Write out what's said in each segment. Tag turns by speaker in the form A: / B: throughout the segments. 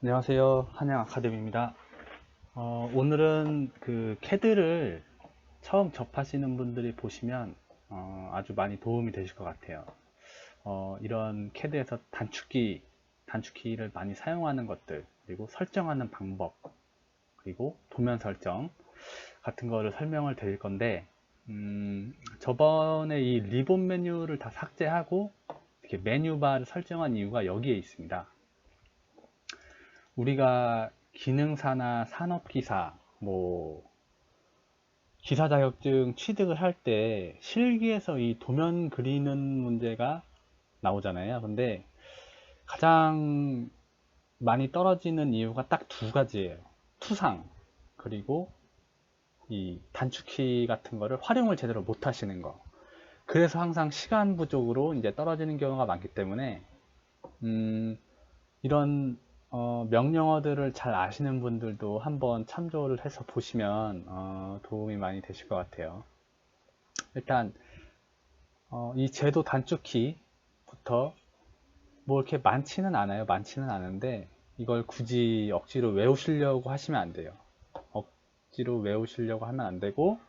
A: 안녕하세요. 한양 아카데미입니다. 오늘은 그 CAD를 처음 접하시는 분들이 보시면 아주 많이 도움이 되실 것 같아요. 이런 CAD에서 단축키를 많이 사용하는 것들, 그리고 설정하는 방법, 그리고 도면 설정 같은 거를 설명을 드릴 건데, 저번에 이 리본 메뉴를 다 삭제하고 이렇게 메뉴바를 설정한 이유가 여기에 있습니다. 우리가 기능사나 산업기사, 기사 자격증 취득을 할 때 실기에서 이 도면 그리는 문제가 나오잖아요. 근데 가장 많이 떨어지는 이유가 딱 두 가지예요. 투상, 그리고 이 단축키 같은 거를 활용을 제대로 못 하시는 거. 그래서 항상 시간 부족으로 이제 떨어지는 경우가 많기 때문에, 이런 명령어들을 잘 아시는 분들도 한번 참조를 해서 보시면 도움이 많이 되실 것 같아요. 일단 이 제도 단축키부터 뭐 이렇게 많지는 않아요. 많지는 않은데 이걸 굳이 억지로 외우시려고 하시면 안 돼요. 억지로 외우시려고 하면 안 되고,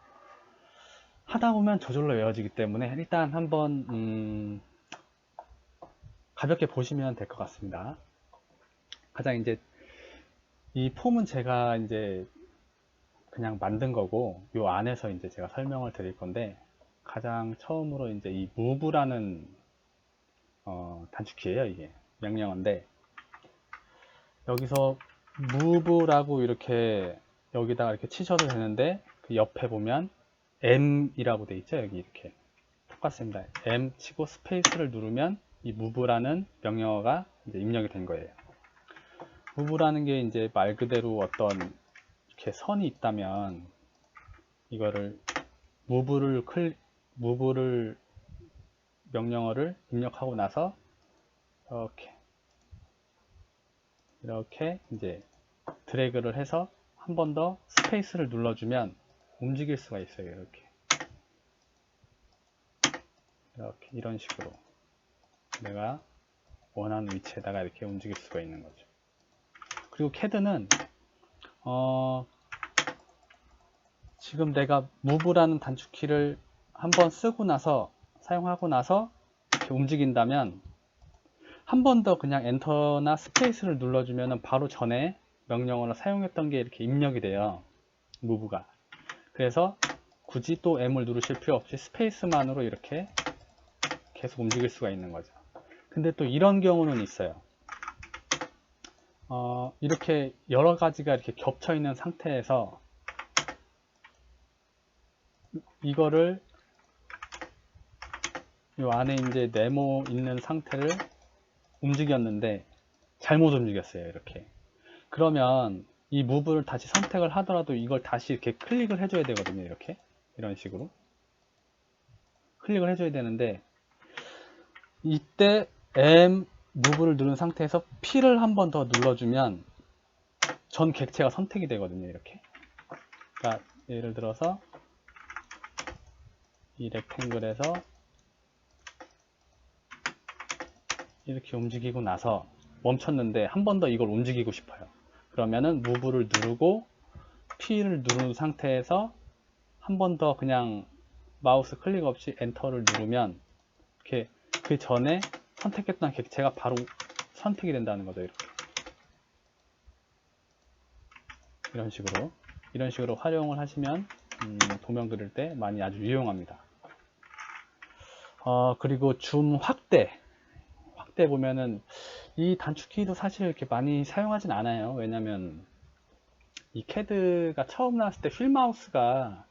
A: 하다 보면 저절로 외워지기 때문에 일단 한번 가볍게 보시면 될 것 같습니다. 가장 이제 이 폼은 제가 이제 그냥 만든 거고, 요 안에서 이제 제가 설명을 드릴 건데, 가장 처음으로 이제 이 move라는 단축키예요. 이게 명령어인데, 여기서 move라고 이렇게 여기다가 이렇게 치셔도 되는데, 그 옆에 보면 M이라고 돼 있죠. 여기 이렇게 똑같습니다. M 치고 스페이스를 누르면 이 move라는 명령어가 이제 입력이 된 거예요. move라는 게 이제 말 그대로 어떤 이렇게 선이 있다면, 이거를 무브를 명령어를 입력하고 나서 이렇게 이제 드래그를 해서 한 번 더 스페이스를 눌러주면 움직일 수가 있어요. 이렇게 이런 식으로 내가 원하는 위치에다가 이렇게 움직일 수가 있는 거죠. 그리고 CAD는 지금 내가 move라는 단축키를 한번 쓰고 나서 사용하고 나서 이렇게 움직인다면, 한 번 더 그냥 엔터나 스페이스를 눌러주면 바로 전에 명령어를 사용했던 게 이렇게 입력이 돼요. move가. 그래서 굳이 또 M을 누르실 필요 없이 스페이스만으로 이렇게 계속 움직일 수가 있는 거죠. 근데 또 이런 경우는 있어요. 이렇게 여러 가지가 이렇게 겹쳐 있는 상태에서 이거를 이 안에 이제 네모 있는 상태를 움직였는데 잘못 움직였어요. 이렇게. 그러면 이 무브를 다시 선택을 하더라도 이걸 다시 이렇게 클릭을 해줘야 되거든요. 이렇게. 이런 식으로. 클릭을 해줘야 되는데, 이때 M 무브를 누른 상태에서 P를 한 번 더 눌러주면 전 객체가 선택이 되거든요. 이렇게. 그러니까 예를 들어서 이 렉탱글에서 이렇게 움직이고 나서 멈췄는데 한 번 더 이걸 움직이고 싶어요. 그러면은 무브를 누르고 P를 누른 상태에서 한 번 더 그냥 마우스 클릭 없이 엔터를 누르면 이렇게 그 전에 선택했던 객체가 바로 선택이 된다는 거죠. 이런 식으로 활용을 하시면 도면 그릴 때 많이 아주 유용합니다. 그리고 줌 확대 보면은 이 단축키도 사실 이렇게 많이 사용하진 않아요. 왜냐면 이 CAD가 처음 나왔을 때 휠 마우스가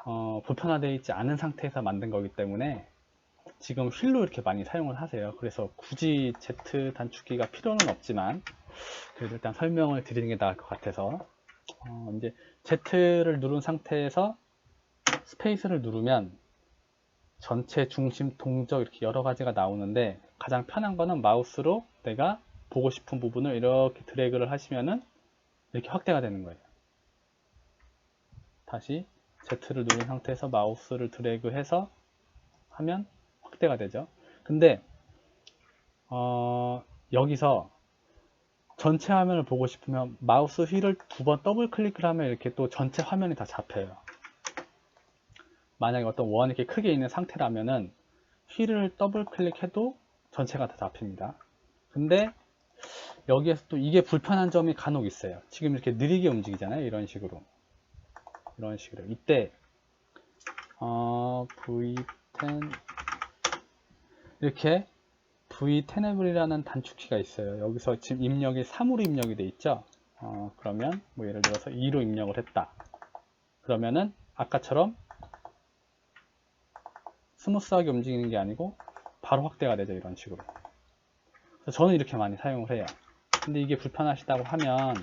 A: 보편화되어 있지 않은 상태에서 만든 거기 때문에 지금 휠로 이렇게 많이 사용을 하세요. 그래서 굳이 Z 단축키가 필요는 없지만 그래도 일단 설명을 드리는 게 나을 것 같아서, 이제 Z를 누른 상태에서 스페이스를 누르면 전체 중심 동적 이렇게 여러 가지가 나오는데, 가장 편한 거는 마우스로 내가 보고 싶은 부분을 이렇게 드래그를 하시면은 이렇게 확대가 되는 거예요. 다시 Z를 누른 상태에서 마우스를 드래그해서 하면 확대가 되죠. 근데 여기서 전체 화면을 보고 싶으면 마우스 휠을 2번 더블 클릭을 하면 이렇게 또 전체 화면이 다 잡혀요. 만약에 어떤 원이 이렇게 크게 있는 상태라면은 휠을 더블 클릭해도 전체가 다 잡힙니다. 근데 여기에서 또 이게 불편한 점이 간혹 있어요. 지금 이렇게 느리게 움직이잖아요. 이런 식으로. 이때 V10 이렇게 V10Ab이라는 단축키가 있어요. 여기서 지금 입력이 3으로 입력이 돼 있죠. 그러면 뭐 예를 들어서 2로 입력을 했다. 그러면은 아까처럼 스무스하게 움직이는 게 아니고 바로 확대가 되죠. 이런 식으로. 그래서 저는 이렇게 많이 사용을 해요. 근데 이게 불편하시다고 하면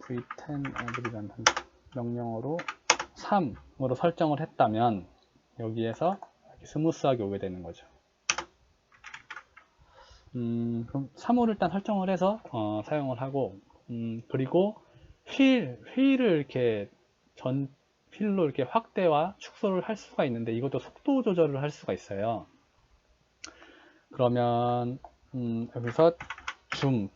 A: V10Ab이라는 명령어로 3으로 설정을 했다면 여기에서 이렇게 스무스하게 오게 되는 거죠. 그럼 3호를 일단 설정을 해서 사용을 하고 그리고 휠을 이렇게 휠로 이렇게 확대와 축소를 할 수가 있는데 이것도 속도 조절을 할 수가 있어요. 그러면 여기서 줌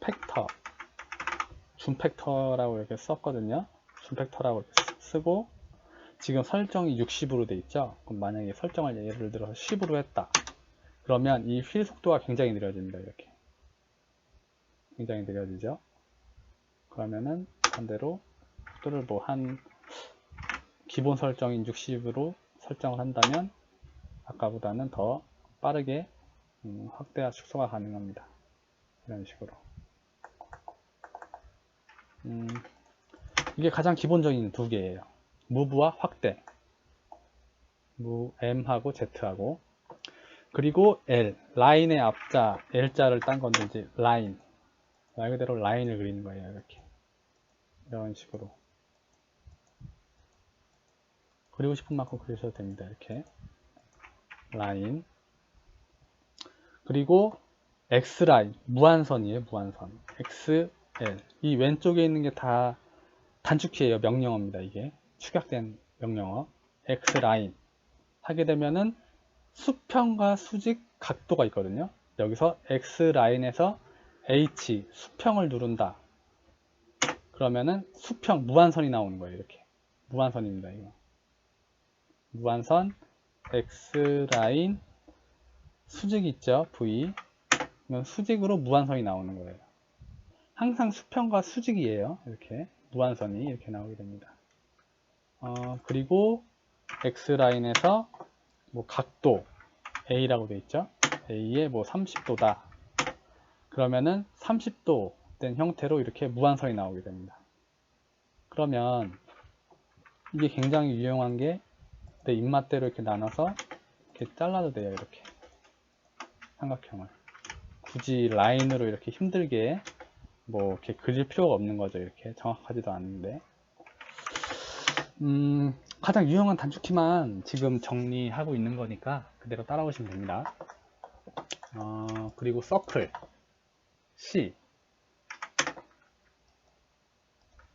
A: 팩터라고 이렇게 썼거든요. 줌 팩터라고 이렇게 쓰고 지금 설정이 60으로 돼 있죠. 그럼 만약에 설정을 예를 들어서 10으로 했다. 그러면 이 휠 속도가 굉장히 느려집니다. 이렇게 굉장히 느려지죠. 그러면은 반대로 속도를 뭐 한 기본 설정인 60으로 설정을 한다면 아까보다는 더 빠르게 확대와 축소가 가능합니다. 이런 식으로. 이게 가장 기본적인 두 개예요. 무브와 확대. M하고 Z하고. 그리고 L, 라인의 앞자, L자를 딴 건데 이제 라인. 말 그대로 라인을 그리는 거예요. 이렇게. 이런 식으로. 그리고 싶은 만큼 그리셔도 됩니다. 이렇게. 라인. 그리고 X라인, 무한선이에요. 무한선. XL. 이 왼쪽에 있는 게 다 단축키예요. 명령어입니다. 이게. 축약된 명령어. X라인. 하게 되면은 수평과 수직 각도가 있거든요. 여기서 X라인에서 H, 수평을 누른다. 그러면은 수평, 무한선이 나오는 거예요. 이렇게. 무한선입니다. 이거. 무한선, X라인, 수직 있죠. V. 이건 수직으로 무한선이 나오는 거예요. 항상 수평과 수직이에요. 이렇게. 무한선이 이렇게 나오게 됩니다. 그리고 X라인에서 뭐 각도, A라고 되어 있죠. A에 뭐 30도다. 그러면은 30도 된 형태로 이렇게 무한선이 나오게 됩니다. 그러면 이게 굉장히 유용한 게 내 입맛대로 이렇게 나눠서 이렇게 잘라도 돼요. 이렇게 삼각형을 굳이 라인으로 이렇게 힘들게 뭐 이렇게 그릴 필요가 없는 거죠. 이렇게 정확하지도 않은데 가장 유용한 단축키만 지금 정리하고 있는 거니까 그대로 따라오시면 됩니다. 그리고 서클 C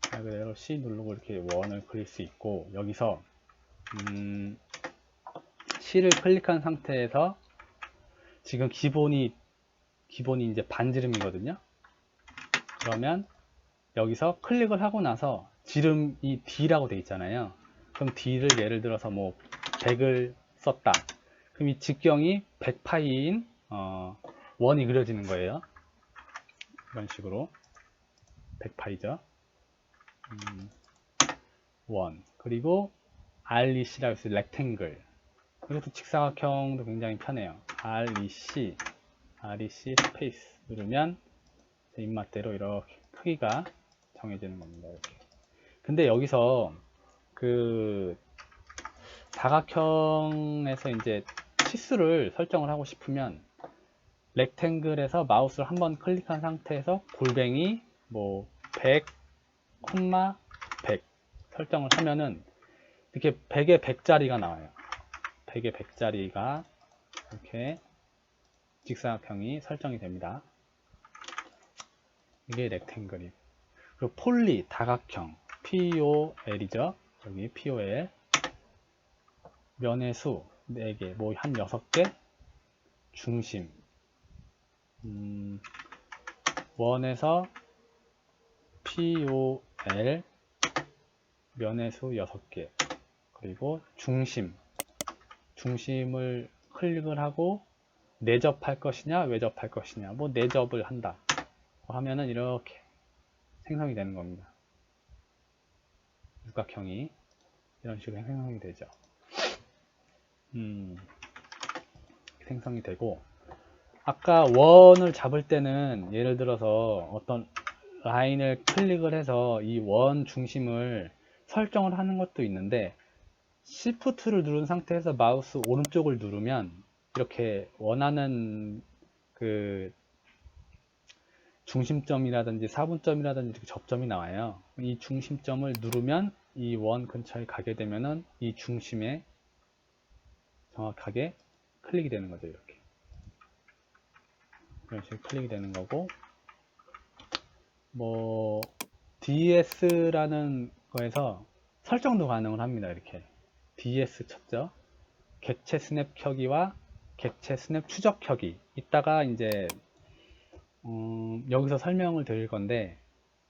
A: 그대로 C 누르고 이렇게 원을 그릴 수 있고 여기서 C를 클릭한 상태에서 지금 기본이 이제 반지름이거든요. 그러면 여기서 클릭을 하고 나서 지름이 D라고 돼 있잖아요. 그럼 D를 예를 들어서 뭐 100을 썼다. 그럼 이 직경이 100파이인 원이 그려지는 거예요. 이런 식으로 100파이죠. 원. 그리고 REC라고 해서 렉탱글. 이것도 직사각형도 굉장히 편해요. REC 스페이스 누르면 제 입맛대로 이렇게 크기가 정해지는 겁니다. 이렇게. 근데 여기서 그 사각형에서 이제 치수를 설정을 하고 싶으면 렉탱글에서 마우스를 한번 클릭한 상태에서 골뱅이 뭐 100, 100 설정을 하면은 이렇게 100에 100짜리가 나와요. 100에 100짜리가 이렇게 직사각형이 설정이 됩니다. 이게 렉탱글이에요. 그리고 폴리, 다각형, POL이죠. 여기 POL. 면의 수 4개, 뭐 한 6개. 중심. 원에서 POL 면의 수 6개, 그리고 중심을 클릭을 하고 내접할 것이냐 외접할 것이냐, 뭐 내접을 한다 하면은 이렇게 생성이 되는 겁니다. 육각형이 이런 식으로 생성이 되죠. 생성이 되고, 아까 원을 잡을 때는 예를 들어서 어떤 라인을 클릭을 해서 이 원 중심을 설정을 하는 것도 있는데, Shift를 누른 상태에서 마우스 오른쪽을 누르면 이렇게 원하는 그 중심점이라든지 사분점이라든지 이렇게 접점이 나와요. 이 중심점을 누르면 이 원 근처에 가게 되면은 이 중심에 정확하게 클릭이 되는 거죠. 이렇게 이런 식으로 클릭이 되는 거고, 뭐 DS라는 거에서 설정도 가능을 합니다. 이렇게 DS 쳤죠. 객체 스냅 켜기와 객체 스냅 추적 켜기, 이따가 이제 여기서 설명을 드릴 건데,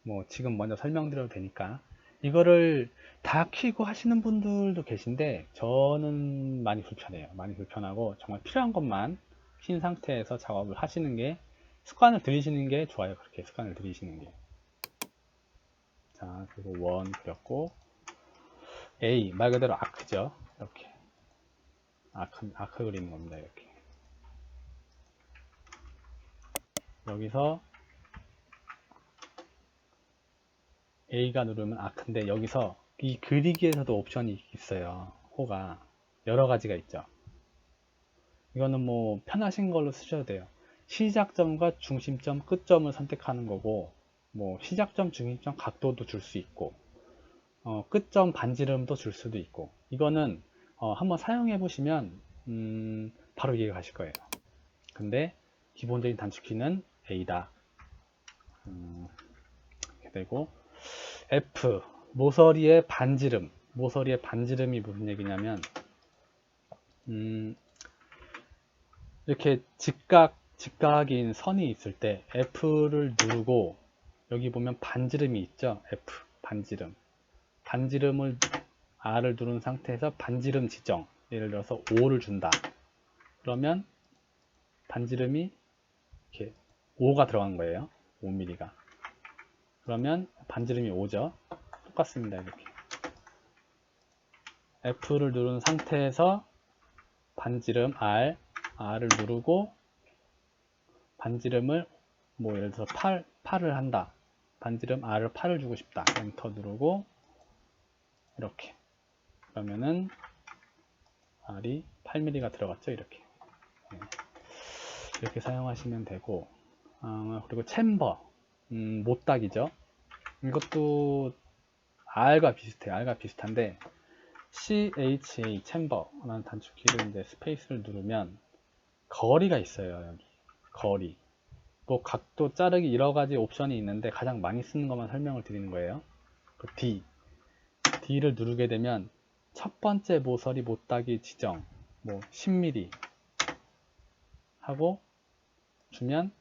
A: 뭐 지금 먼저 설명드려도 되니까, 이거를 다 켜고 하시는 분들도 계신데 저는 많이 불편해요. 많이 불편하고 정말 필요한 것만 킨 상태에서 작업을 하시는 게, 습관을 들이시는 게 좋아요. 그렇게 습관을 들이시는 게. 자, 그리고 원 그렸고, A 말 그대로 아크죠. 이렇게 아크 그리는 겁니다. 이렇게 여기서 A가 누르면 아크인데, 여기서 이 그리기에서도 옵션이 있어요. 호가 여러 가지가 있죠. 이거는 뭐 편하신 걸로 쓰셔도 돼요. 시작점과 중심점, 끝점을 선택하는 거고, 뭐 시작점, 중심점 각도도 줄 수 있고, 끝점 반지름도 줄 수도 있고, 이거는 한번 사용해 보시면 바로 이해가 가실 거예요. 근데 기본적인 단축키는 A다. 이렇게 되고, F 모서리의 반지름. 모서리의 반지름이 무슨 얘기냐면, 이렇게 직각인 선이 있을 때 F를 누르고, 여기 보면 반지름이 있죠. F 반지름을 R을 누른 상태에서 반지름 지정, 예를 들어서 5를 준다. 그러면 반지름이 이렇게 5가 들어간 거예요. 5mm가. 그러면 반지름이 5죠. 똑같습니다. 이렇게 F를 누른 상태에서 반지름 R을 누르고, 반지름을 뭐 예를 들어서 8을 한다. 반지름 R을 8을 주고 싶다. 엔터 누르고 이렇게, 그러면은 R이 8mm가 들어갔죠. 이렇게 이렇게 사용하시면 되고, 그리고 챔버, 못닥이죠. 이것도 R과 비슷해요. R과 비슷한데, CHA 챔버라는 단축키를 이제 스페이스를 누르면 거리가 있어요. 여기 거리, 뭐 각도 자르기 여러 가지 옵션이 있는데 가장 많이 쓰는 것만 설명을 드리는 거예요. 그 D를 누르게 되면 첫 번째 모서리 못닥이 지정, 뭐 10mm 하고 주면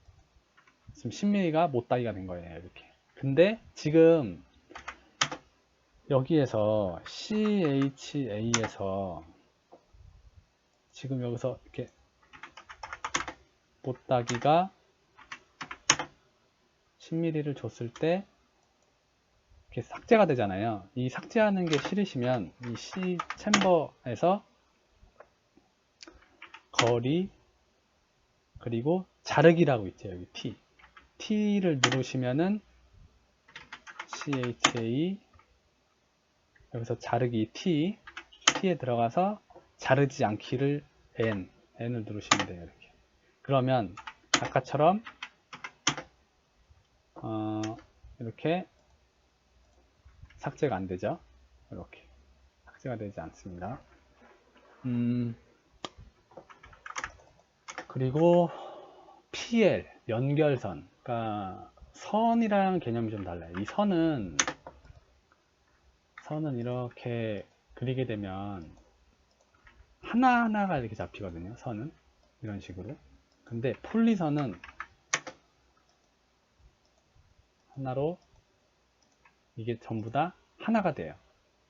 A: 지금 10mm가 못닥이가 된 거예요. 이렇게. 근데 지금 여기에서 CHA에서 지금 여기서 이렇게 못닥이가 10mm를 줬을 때 이렇게 삭제가 되잖아요. 이 삭제하는 게 싫으시면 이 C 챔버에서 거리, 그리고 자르기라고 있죠. 여기 T를 누르시면은 CHA, 여기서 자르기 T에 들어가서 자르지 않기를 N을 누르시면 돼요. 이렇게. 그러면 아까처럼 이렇게 삭제가 안 되죠. 이렇게 삭제가 되지 않습니다. 그리고 PL 연결선, 그러니까 선이랑 개념이 좀 달라요. 이 선은 이렇게 그리게 되면 하나하나가 이렇게 잡히거든요. 선은 이런 식으로. 근데 폴리선은 하나로 이게 전부 다 하나가 돼요.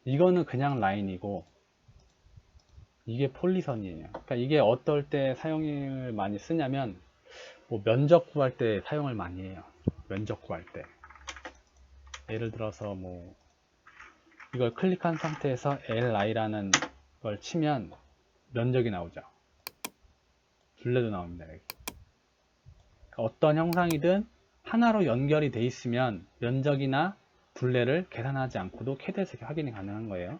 A: 이거는 그냥 라인이고 이게 폴리선이에요. 그러니까 이게 어떨 때 사용을 많이 쓰냐면 뭐 면적 구할 때 사용을 많이 해요. 면적 구할 때 예를 들어서 뭐 이걸 클릭한 상태에서 li라는 걸 치면 면적이 나오죠. 둘레도 나옵니다. 여기. 그러니까 어떤 형상이든 하나로 연결이 돼 있으면 면적이나 둘레를 계산하지 않고도 CAD에서 확인이 가능한 거예요.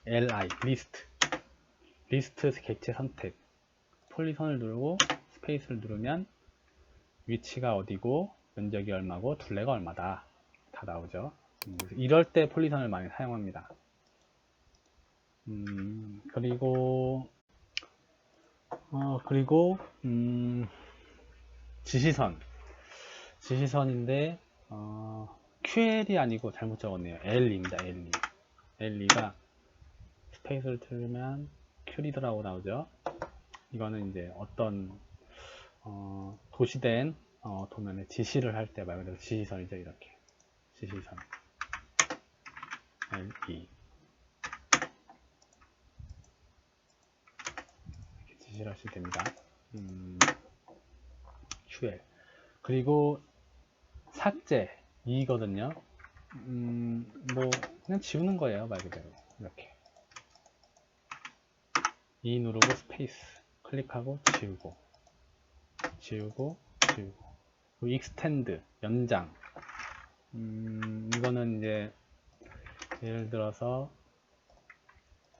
A: li 리스트 객체 선택 폴리선을 누르고 스페이스를 누르면 위치가 어디고 면적이 얼마고 둘레가 얼마다 다 나오죠. 이럴 때 폴리선을 많이 사용합니다. 그리고 지시선인데 QL이 아니고 잘못 적었네요. LE입니다. LE가 스페이스를 틀면 큐리더라고 나오죠. 이거는 이제 어떤 도시된 도면에 지시를 할 때 말 그대로 지시선이죠. 이렇게 지시선 LE 이렇게 지시를 하시면 됩니다. QL 그리고 삭제 이거든요. 뭐 그냥 지우는 거예요. 말 그대로 이렇게 E 누르고 스페이스 클릭하고 지우고 익스텐드 연장 이거는 이제 예를 들어서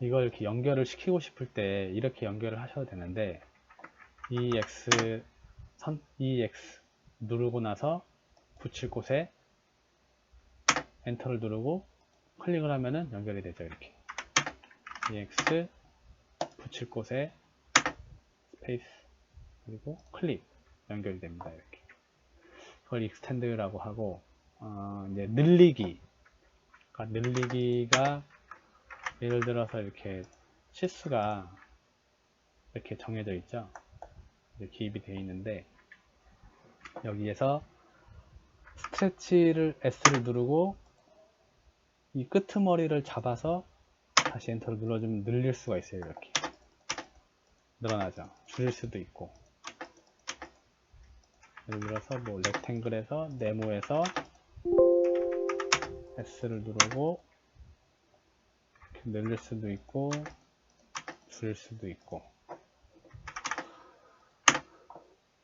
A: 이걸 이렇게 연결을 시키고 싶을 때 이렇게 연결을 하셔도 되는데 EX 누르고 나서 붙일 곳에 엔터를 누르고 클릭을 하면은 연결이 되죠. 이렇게 EX 붙일 곳에 스페이스 그리고 클릭 연결이 됩니다. 이렇게 그걸 익스텐드라고 하고 이제 늘리기 그러니까 늘리기가 예를 들어서 이렇게 치수가 이렇게 정해져 있죠. 기입이 되어 있는데 여기에서 스트레치를 S를 누르고 이 끄트머리를 잡아서 다시 엔터를 눌러주면 늘릴 수가 있어요. 이렇게 늘어나죠. 줄일 수도 있고 예를 들어서 뭐 렉탱글에서 네모에서 S를 누르고 이렇게 늘릴 수도 있고 줄일 수도 있고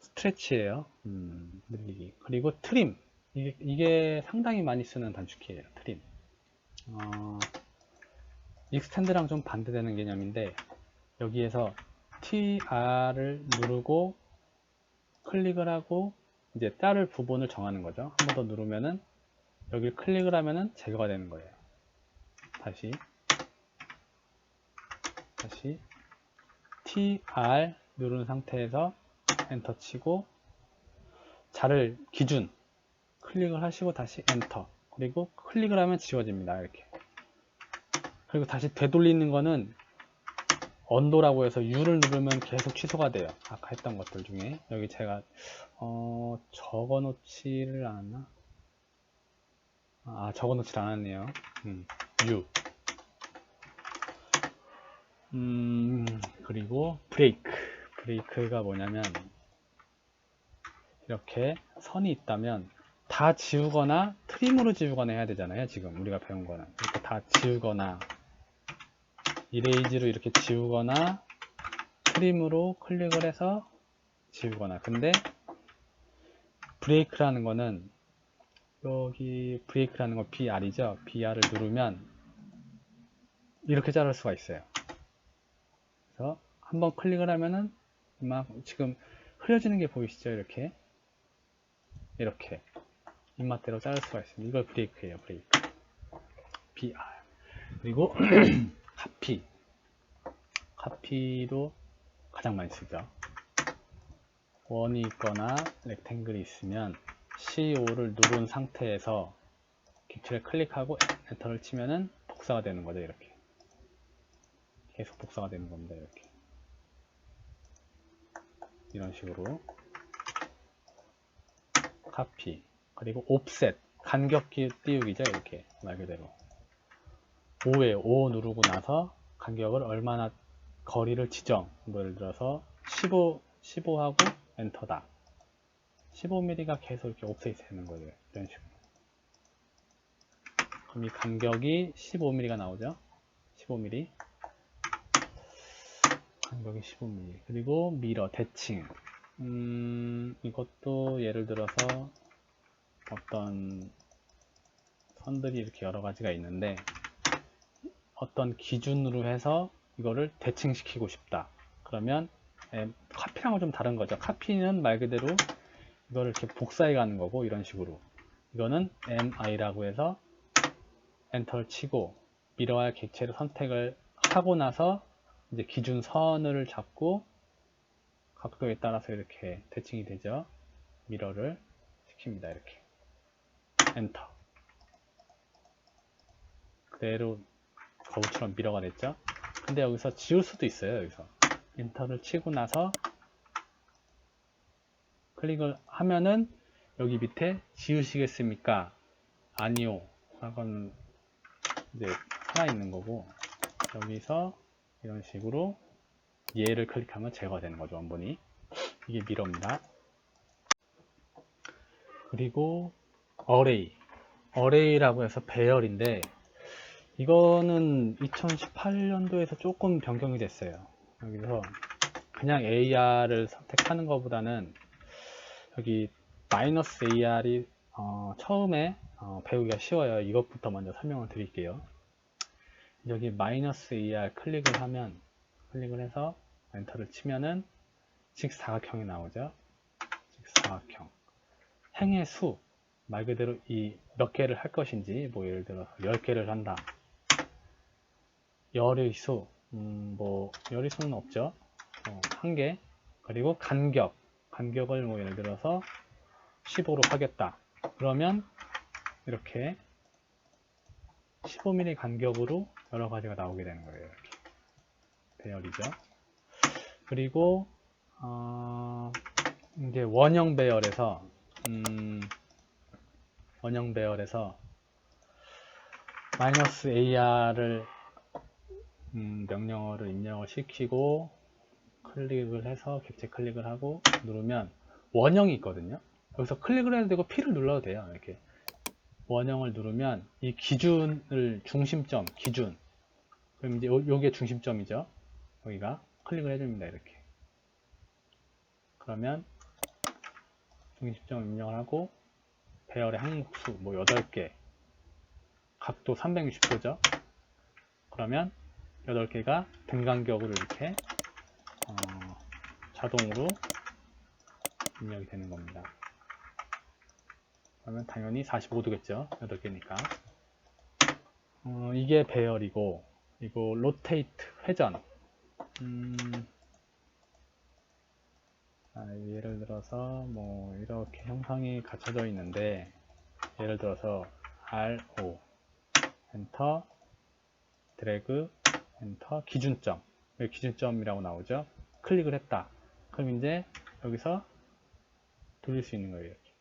A: 스트레치예요. 늘리기. 그리고 트림 이게 상당히 많이 쓰는 단축키예요. 트림 익스텐드랑 좀 반대되는 개념인데 여기에서 TR을 누르고 클릭을 하고 이제 자를 부분을 정하는 거죠. 한 번 더 누르면은 여기를 클릭을 하면은 제거가 되는 거예요. 다시 TR 누른 상태에서 엔터 치고 자를 기준 클릭을 하시고 다시 엔터 그리고 클릭을 하면 지워집니다. 이렇게 그리고 다시 되돌리는 거는 언도라고 해서 U를 누르면 계속 취소가 돼요. 아까 했던 것들 중에 여기 제가 적어 놓지를 않았나? 적어 놓지를 않았네요. U 그리고 브레이크가 뭐냐면 이렇게 선이 있다면 다 지우거나 트림으로 지우거나 해야 되잖아요. 지금 우리가 배운 거는 이렇게 다 지우거나 이레이즈로 이렇게 지우거나 트림으로 클릭을 해서 지우거나 근데 브레이크라는 거는 여기 브레이크라는 건 BR이죠. BR을 누르면 이렇게 자를 수가 있어요. 그래서 한번 클릭을 하면은 막 지금 흐려지는 게 보이시죠? 이렇게 입맛대로 자를 수가 있습니다. 이걸 브레이크예요. 브레이크 BR 그리고 카피도 가장 많이 쓰죠. 원이 있거나 렉탱글이 있으면 C5를 누른 상태에서 객체를 클릭하고 엔터를 치면은 복사가 되는 거죠. 이렇게 계속 복사가 되는 겁니다. 이렇게 이런 식으로 카피 그리고 옵셋, 간격 띄우기죠. 이렇게 말 그대로 5에 5 누르고 나서 간격을 얼마나 거리를 지정. 뭐 예를 들어서 15하고 엔터다. 15mm가 계속 이렇게 옵셋이 되는 거예요. 이런 식으로. 그럼 이 간격이 15mm가 나오죠. 15mm. 간격이 15mm. 그리고 미러, 대칭. 이것도 예를 들어서 어떤 선들이 이렇게 여러 가지가 있는데 어떤 기준으로 해서 이거를 대칭시키고 싶다. 그러면 카피랑은 좀 다른 거죠. 카피는 말 그대로 이거를 이렇게 복사해 가는 거고 이런 식으로. 이거는 MI라고 해서 엔터를 치고 미러와 객체를 선택을 하고 나서 이제 기준 선을 잡고 각도에 따라서 이렇게 대칭이 되죠. 미러를 시킵니다. 이렇게 엔터. 그대로 거울처럼 미러가 됐죠. 근데 여기서 지울 수도 있어요. 여기서 엔터를 치고 나서 클릭을 하면은 여기 밑에 지우시겠습니까? 아니요. 라고는 이제 살아있는 거고 여기서 이런 식으로 얘를 클릭하면 제거되는 거죠. 원본이. 이게 미러입니다. 그리고 어레이라고 해서 배열인데 이거는 2018년도에서 조금 변경이 됐어요. 여기서 그냥 AR을 선택하는 것보다는 여기 마이너스 AR이 처음에 배우기가 쉬워요. 이것부터 먼저 설명을 드릴게요. 여기 마이너스 AR 클릭을 해서 엔터를 치면은 직사각형이 나오죠. 직사각형. 행의 수, 말 그대로 이 몇 개를 할 것인지, 뭐 예를 들어서 10개를 한다. 열의 수, 열의 수는 없죠. 1개. 그리고 간격을 뭐 예를 들어서 15로 하겠다. 그러면 이렇게 15mm 간격으로 여러 가지가 나오게 되는 거예요. 이렇게 배열이죠. 그리고 이제 원형 배열에서 마이너스 AR을 명령어를 입력을 시키고 클릭을 해서 객체 클릭을 하고 누르면 원형이 있거든요. 여기서 클릭을 해도 되고 P를 눌러도 돼요. 이렇게 원형을 누르면 이 기준을 기준 그럼 이제 요게 중심점이죠. 여기가 클릭을 해줍니다. 이렇게 그러면 중심점 입력을 하고 배열의 항목수 뭐 8개 각도 360도죠. 그러면 8개가 등 간격으로 이렇게 자동으로 입력이 되는 겁니다. 그러면 당연히 45도겠죠. 8개니까. 이게 배열이고, 이거 로테이트, 회전. 예를 들어서 뭐 이렇게 형상이 갖춰져 있는데, 예를 들어서 RO, 엔터, 드래그, 엔터, 기준점. 여기 기준점이라고 나오죠. 클릭을 했다. 그럼 이제 여기서 돌릴 수 있는 거예요. 이렇게.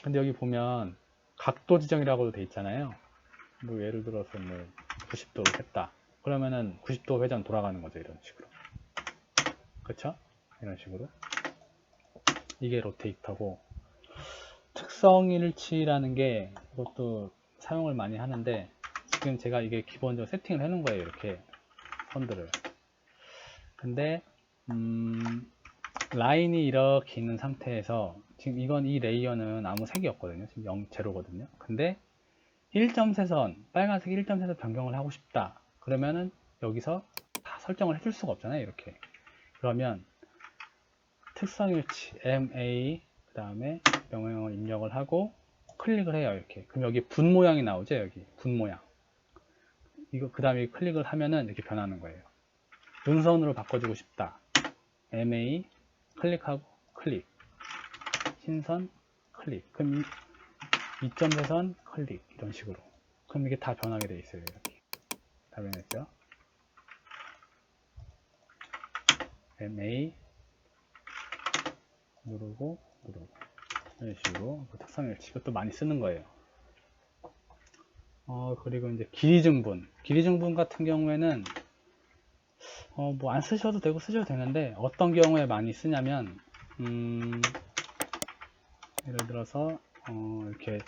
A: 근데 여기 보면 각도 지정이라고도 돼 있잖아요. 뭐 예를 들어서 뭐 90도로 했다. 그러면은 90도 회전 돌아가는 거죠. 이런 식으로. 그쵸? 이런 식으로. 이게 로테이터고, 특성일치라는 게 이것도 사용을 많이 하는데, 지금 제가 이게 기본적으로 세팅을 해놓은 거예요. 이렇게 선들을. 근데 라인이 이렇게 있는 상태에서 지금 이 레이어는 아무 색이 없거든요. 지금 0거든요. 근데 1.3선, 빨간색 1.3선 변경을 하고 싶다. 그러면은 여기서 다 설정을 해줄 수가 없잖아요. 이렇게. 그러면 특성일치 MA 그 다음에 명령어를 입력을 하고 클릭을 해요. 이렇게. 그럼 여기 분 모양이 나오죠. 여기 분 모양. 이거 그 다음에 클릭을 하면은 이렇게 변하는 거예요. 눈선으로 바꿔주고 싶다. MA 클릭하고 클릭. 신선 클릭. 그럼 2.3선 클릭. 이런 식으로. 그럼 이게 다 변하게 돼 있어요. 이렇게. 다 변했죠. MA 누르고 이런 식으로 특성일치 이것도 많이 쓰는 거예요. 그리고 이제 길이증분 같은 경우에는 뭐 안 쓰셔도 되고 쓰셔도 되는데 어떤 경우에 많이 쓰냐면 예를 들어서 이렇게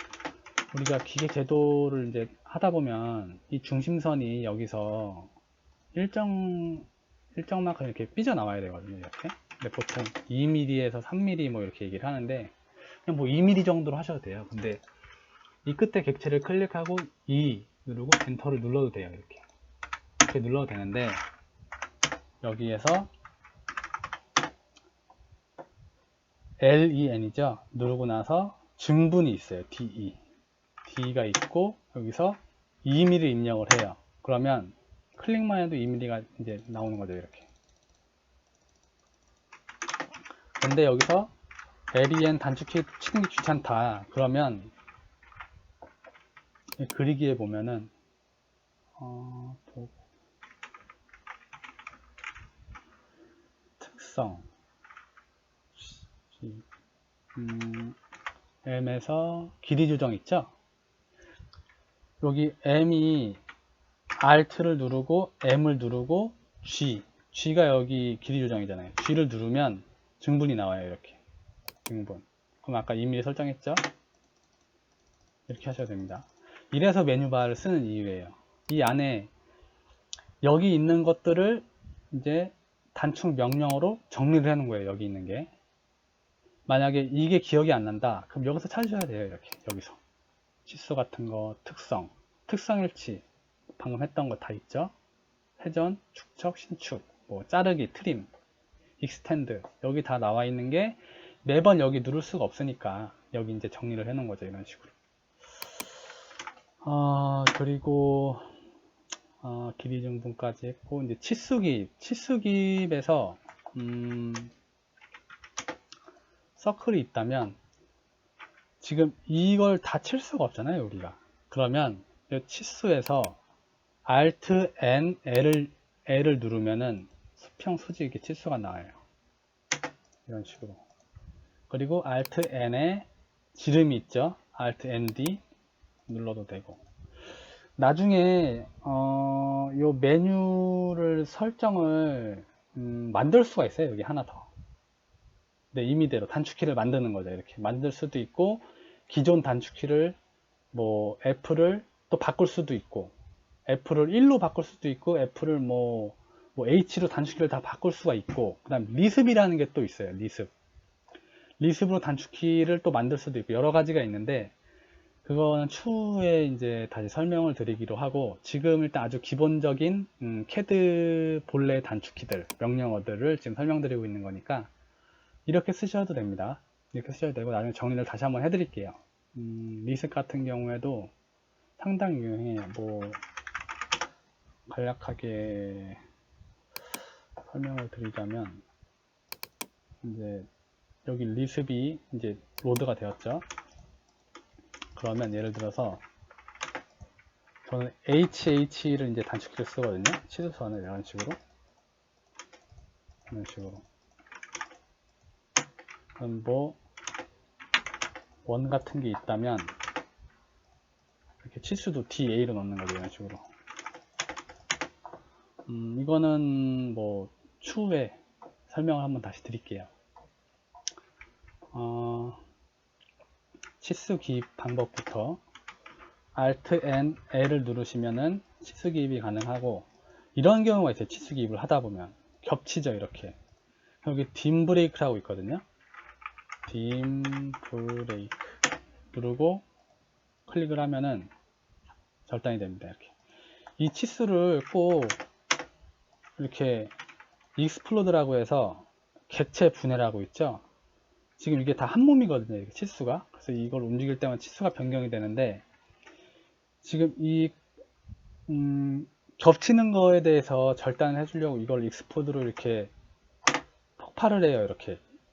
A: 우리가 기계 제도를 이제 하다 보면 이 중심선이 여기서 일정만큼 이렇게 삐져나와야 되거든요. 이렇게. 근데 보통 2mm에서 3mm 뭐 이렇게 얘기를 하는데 그냥 뭐 2mm 정도로 하셔도 돼요. 근데 이 끝에 객체를 클릭하고 2 누르고 엔터를 눌러도 돼요. 이렇게 눌러도 되는데 여기에서 LEN이죠. 누르고 나서 증분이 있어요. D가 있고 여기서 2mm 입력을 해요. 그러면 클릭만 해도 2mm가 이제 나오는 거죠. 이렇게. 근데 여기서 LEN 단축키 치는 게 귀찮다. 그러면 그리기에 보면은 특성 M에서 길이 조정 있죠? 여기 M이 Alt를 누르고 M을 누르고 G가 여기 길이 조정이잖아요. G를 누르면 증분이 나와요. 이렇게 증분. 그럼 아까 2mm 설정했죠? 이렇게 하셔야 됩니다. 이래서 메뉴바를 쓰는 이유예요. 이 안에 여기 있는 것들을 이제 단축 명령어로 정리를 하는 거예요. 여기 있는 게. 만약에 이게 기억이 안 난다. 그럼 여기서 찾으셔야 돼요. 이렇게. 여기서. 치수 같은 거, 특성일치. 방금 했던 거 다 있죠? 회전, 축척, 신축, 뭐 자르기, 트림, 익스텐드. 여기 다 나와 있는 게 매번 여기 누를 수가 없으니까 여기 이제 정리를 해 놓은 거죠. 이런 식으로. 그리고 길이 증분까지 했고 이제 치수기입에서 서클이 있다면 지금 이걸 다 칠 수가 없잖아요 우리가. 그러면 이 치수에서 Alt N L을 누르면은 수평 수직 이렇게 치수가 나와요. 이런 식으로. 그리고 Alt N에 지름이 있죠. Alt ND 눌러도 되고. 나중에 요 메뉴를 설정을 만들 수가 있어요. 여기 하나 더. 네, 임의대로 단축키를 만드는 거죠. 이렇게 만들 수도 있고 기존 단축키를 뭐 F를 또 바꿀 수도 있고 F를 1로 바꿀 수도 있고 F를 뭐 H로 단축키를 다 바꿀 수가 있고 그 다음 리습이라는 게 또 있어요. 리습으로 단축키를 또 만들 수도 있고 여러 가지가 있는데 그거는 추후에 이제 다시 설명을 드리기로 하고 지금 일단 아주 기본적인 CAD 본래 단축키들 명령어들을 지금 설명드리고 있는 거니까 이렇게 쓰셔도 됩니다. 이렇게 쓰셔도 되고 나중에 정리를 다시 한번 해드릴게요. 리습 같은 경우에도 상당히 유용해. 뭐 간략하게 설명을 드리자면 이제 여기 리습이 이제 로드가 되었죠. 그러면 예를 들어서 저는 HH를 이제 단축키를 쓰거든요. 치수선을 이런 식으로. 그럼 뭐 원 같은 게 있다면 이렇게 치수도 DA로 넣는 거죠. 이런 식으로. 이거는 뭐 추후에 설명을 한번 다시 드릴게요. 치수 기입 방법부터 Alt N L을 누르시면은 치수 기입이 가능하고 이런 경우가 있어요. 치수 기입을 하다 보면 겹치죠. 이렇게 여기 dim 브레이크라고 있거든요. dim 브레이크 누르고 클릭을 하면은 절단이 됩니다. 이렇게 이 치수를 꼭 이렇게 익스플로드라고 해서 객체 분해라고 있죠. 지금 이게 다 한 몸이거든요. 이렇게 치수가. 그래서 이걸 움직일 때만 치수가 변경이 되는데 지금 이 겹치는 거에 대해서 절단을 해주려고 이걸 익스포드로 이렇게 폭발을 해요.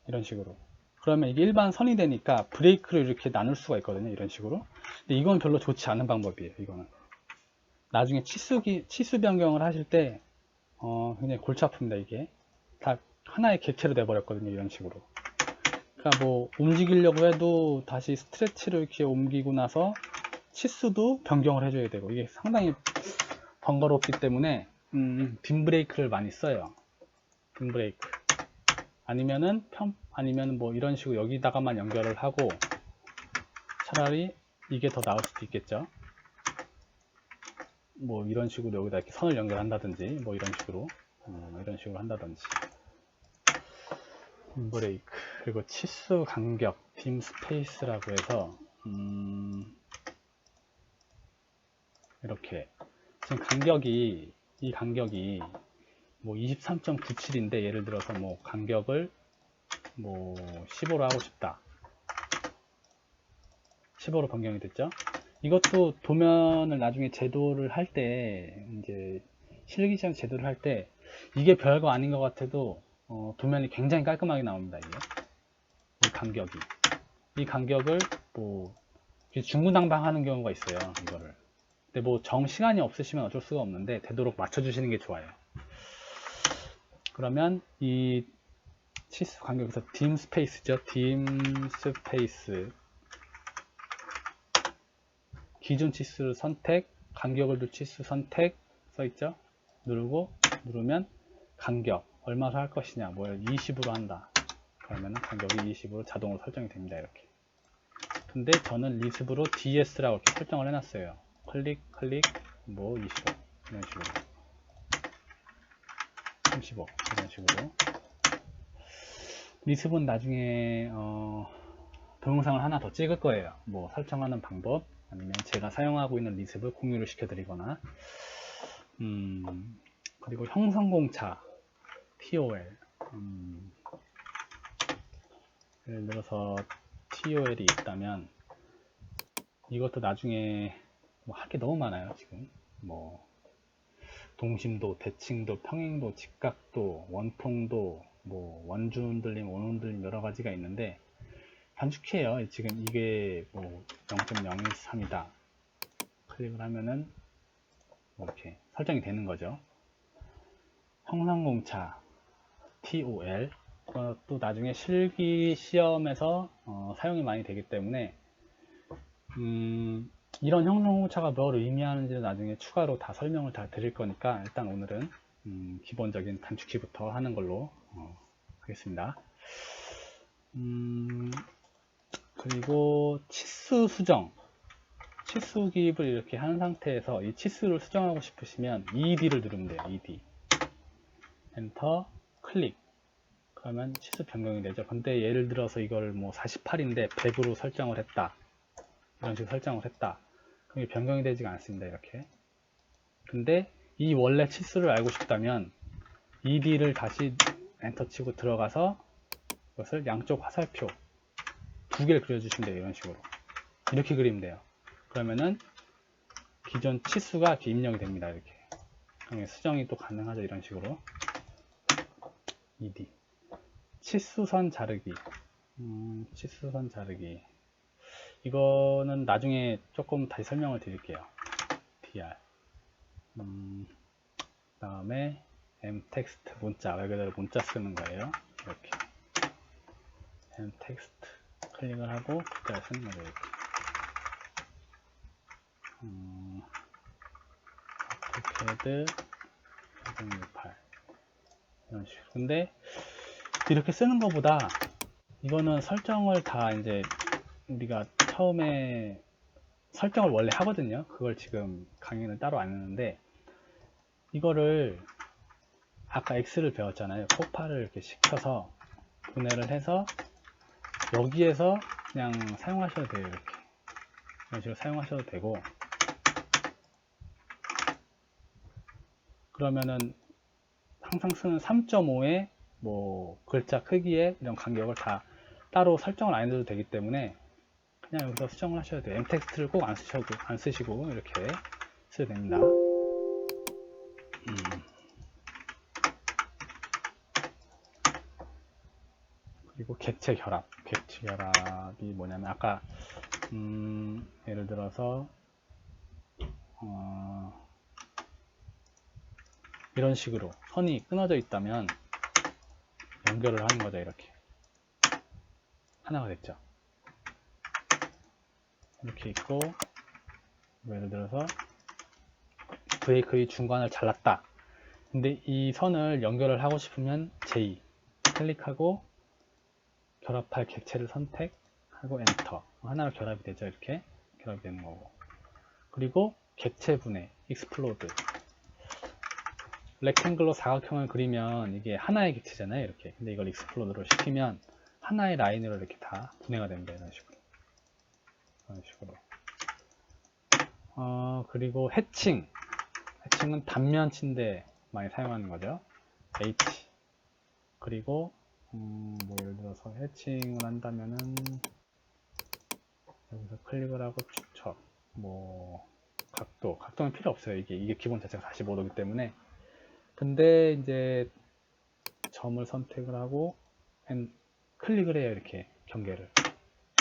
A: 이런 식으로. 그러면 이게 일반 선이 되니까 브레이크를 이렇게 나눌 수가 있거든요. 이런 식으로. 근데 이건 별로 좋지 않은 방법이에요. 이거는. 나중에 치수 변경을 하실 때 굉장히 골치 아픕니다. 이게 다 하나의 객체로 돼버렸거든요. 이런 식으로. 그러니까 뭐 움직이려고 해도 다시 스트레치를 이렇게 옮기고 나서 치수도 변경을 해줘야 되고, 이게 상당히 번거롭기 때문에 빔 브레이크를 많이 써요. 빔 브레이크 아니면은 뭐 이런 식으로 여기다가만 연결을 하고, 차라리 이게 더 나을 수도 있겠죠. 뭐 이런 식으로 여기다 이렇게 선을 연결한다든지, 뭐 이런 식으로 한다든지. 빔 브레이크, 그리고 치수 간격, 빔 스페이스라고 해서 이렇게 지금 이 간격이 뭐 23.97인데, 예를 들어서 뭐 간격을 뭐 15로 하고 싶다. 15로 변경이 됐죠. 이것도 도면을 나중에 제도를 할 때, 이제 실기시험 제도를 할 때, 이게 별거 아닌 것 같아도 도면이 굉장히 깔끔하게 나옵니다. 이게 이 간격을 뭐 중구난방하는 경우가 있어요. 이거를. 근데 뭐 시간이 없으시면 어쩔 수가 없는데, 되도록 맞춰주시는 게 좋아요. 그러면 이 치수 간격에서 딤 스페이스죠. 딤 스페이스, 기준 치수를 선택, 간격을 둘 치수 선택 써있죠. 누르면 간격 얼마로 할 것이냐, 뭐 20으로 한다. 그러면 간격이 20으로 자동으로 설정이 됩니다. 이렇게. 근데 저는 리습으로 DS라고 이렇게 설정을 해놨어요. 클릭 뭐 25 이런 식으로, 35 이런 식으로. 리습은 나중에 동영상을 하나 더 찍을 거예요. 뭐 설정하는 방법, 아니면 제가 사용하고 있는 리습을 공유를 시켜드리거나. 그리고 형성공차 TOL, 예를 들어서 TOL이 있다면, 이것도 나중에 뭐 할 게 너무 많아요. 지금 뭐 동심도, 대칭도, 평행도, 직각도, 원통도, 뭐 원주 흔들림, 원 흔들림, 여러 가지가 있는데, 단축키예요. 지금 이게 뭐 0.013이다. 클릭을 하면은 이렇게 설정이 되는 거죠. 형상공차 TOL, 또 나중에 실기 시험에서 사용이 많이 되기 때문에, 이런 형상공차가 뭘 의미하는지 나중에 추가로 다 설명을 다 드릴 거니까, 일단 오늘은 기본적인 단축키부터 하는 걸로 하겠습니다. 그리고 치수 수정, 치수 기입을 이렇게 한 상태에서 이 치수를 수정하고 싶으시면 ED를 누르면 돼요. ED, 엔터, 클릭. 그러면 치수 변경이 되죠. 근데 예를 들어서 이걸 뭐 48인데 100으로 설정을 했다, 이런 식으로 설정을 했다. 그럼 변경이 되지가 않습니다. 이렇게. 근데 이 원래 치수를 알고 싶다면 ED를 다시 엔터 치고 들어가서 이것을 양쪽 화살표 2개를 그려주시면 돼요. 이런 식으로. 이렇게 그리면 돼요. 그러면은 기존 치수가 이렇게 입력이 됩니다. 이렇게. 수정이 또 가능하죠. 이런 식으로. ED. 치수선 자르기. 치수선 자르기. 이거는 나중에 조금 다시 설명을 드릴게요. DR. 다음에 mText 문자, 말 그대로 문자 쓰는 거예요. 이렇게. mText 클릭을 하고 문자 쓰는 거예요. 이렇게. AutoCAD 468 이런 식으로. 근데 이렇게 쓰는 것보다 이거는 설정을 다 이제 우리가 처음에 설정을 원래 하거든요. 그걸 지금 강의는 따로 안 했는데, 이거를 아까 X를 배웠잖아요. 폭발을 이렇게 시켜서 분해를 해서 여기에서 그냥 사용하셔도 돼요. 이렇게. 이런 식으로 사용하셔도 되고, 그러면은 항상 쓰는 3.5의 뭐 글자 크기에 이런 간격을 다 따로 설정을 안 해도 되기 때문에 그냥 여기서 수정을 하셔야 돼요. mText를 꼭 안 쓰시고 이렇게 쓰셔도 됩니다. 그리고 객체 결합. 객체 결합이 뭐냐면, 아까 예를 들어서 이런 식으로 선이 끊어져 있다면 연결을 하는 거죠. 이렇게 하나가 됐죠. 이렇게 있고, 뭐 예를 들어서 브레이크의 중간을 잘랐다. 근데 이 선을 연결을 하고 싶으면 J 클릭하고 결합할 객체를 선택하고 엔터. 하나로 결합이 되죠. 이렇게 결합이 되는 거고. 그리고 객체 분해 익스플로드. 렉탱글로 사각형을 그리면 이게 하나의 객체잖아요. 이렇게. 근데 이걸 익스플로드로 시키면 하나의 라인으로 이렇게 다 분해가 됩니다. 이런 식으로. 이런 식으로. 그리고 해칭. 해칭은 단면 침대 많이 사용하는 거죠. H. 그리고 뭐 예를 들어서 해칭을 한다면은 여기서 클릭을 하고 축척. 뭐 각도는 필요 없어요. 이게 기본 자체가 45도이기 때문에. 근데 이제 점을 선택을 하고 클릭을 해요. 이렇게 경계를.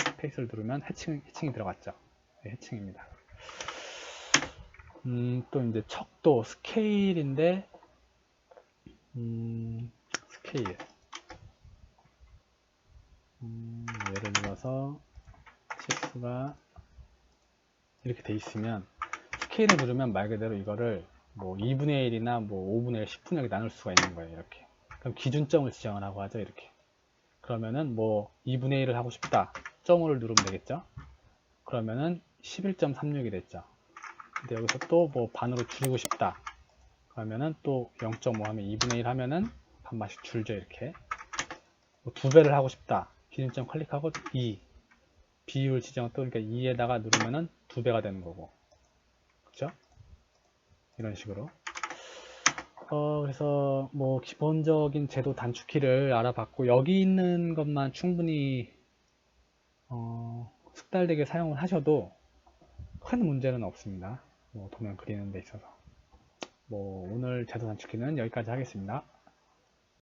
A: 스페이스를 누르면 해칭이 들어갔죠. 네, 해칭입니다. 또 이제 척도 스케일인데 스케일 예를 들어서 식스가 이렇게 돼 있으면 스케일을 누르면 말 그대로 이거를 뭐 2분의 1이나 뭐 5분의 1, 10분의 1 나눌 수가 있는 거예요. 이렇게. 그럼 기준점을 지정을 하고 하죠. 이렇게. 그러면은 뭐 2분의 1을 하고 싶다. 점을 누르면 되겠죠. 그러면은 11.36이 됐죠. 근데 여기서 또 뭐 반으로 줄이고 싶다. 그러면은 또 0.5 하면 2분의 1 하면은 반만씩 줄죠. 이렇게. 뭐 2배를 하고 싶다. 기준점 클릭하고 2. 비율 지정 또 그러니까 2에다가 누르면은 2배가 되는 거고. 그죠? 이런 식으로. 그래서 뭐 기본적인 제도 단축키를 알아봤고 여기 있는 것만 충분히 숙달되게 사용을 하셔도 큰 문제는 없습니다. 뭐 도면 그리는 데 있어서. 뭐 오늘 제도 단축키는 여기까지 하겠습니다.